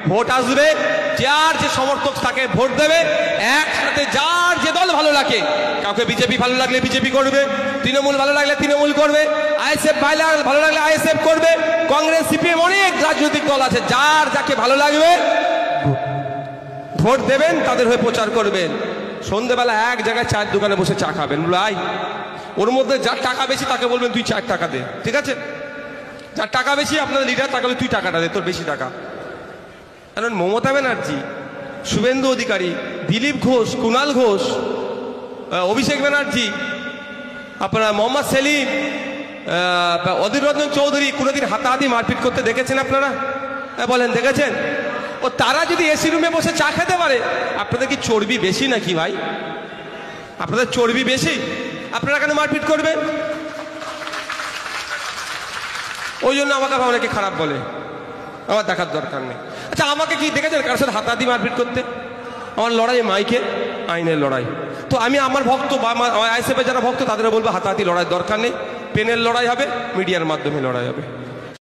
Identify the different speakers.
Speaker 1: Vote আসবে, যার যে সমর্থক তাকে ভোট দেবে, একসাথে যার যে দল ভালো লাগে, কাউকে বিজেপি ভালো লাগলে বিজেপি করবে, তৃণমূল ভালো লাগলে তৃণমূল করবে, আইএসএফ ভালো লাগলে আইএসএফ করবে, কংগ্রেস সিপিএম অনেক রাজনৈতিক দল আছে, যার যাকে ভালো লাগবে ভোট দেবেন, তাদের হয়ে প্রচার করবেন। সন্ধ্যেবেলা এক জায়গায় চায়ের দোকানে বসে চা খাবেন, ভাই ওর মধ্যে যার টাকা বেশি তাকে বলবেন তুই 4 টাকা দে, ঠিক আছে? যার টাকা বেশি আপনাদের লিডার, তাকে তুই টাকাটা দে, তোর বেশি টাকা। কারণ মমতা ব্যানার্জি, শুভেন্দু অধিকারী, দিলীপ ঘোষ, কুণাল ঘোষ, অভিষেক ব্যানার্জি, আপনারা মোহাম্মদ সেলিম, অধীর রঞ্জন চৌধুরী কোনোদিন হাতাহাতি মারপিট করতে দেখেছেন আপনারা? বলেন দেখেছেন? ও তারা যদি এসি রুমে বসে চা খেতে পারে, আপনাদের কি চর্বি বেশি নাকি ভাই? আপনাদের চর্বি বেশি? আপনারা কেন মারপিট করবেন? ওই জন্য আমাকে অনেকে খারাপ বলে, আমার দেখার দরকার নেই। আচ্ছা আমাকে কি দেখেছেন কারোর সাথে হাতাহাতি মারপিট করতে? আমার লড়াই মাইকে, আইনের লড়াই। তো আমি আমার ভক্ত বা আমার আইএসএফের যারা ভক্ত তাদের বলবো হাতাহাতি লড়াই দরকার নেই, পেনের লড়াই হবে, মিডিয়ার মাধ্যমে লড়াই হবে।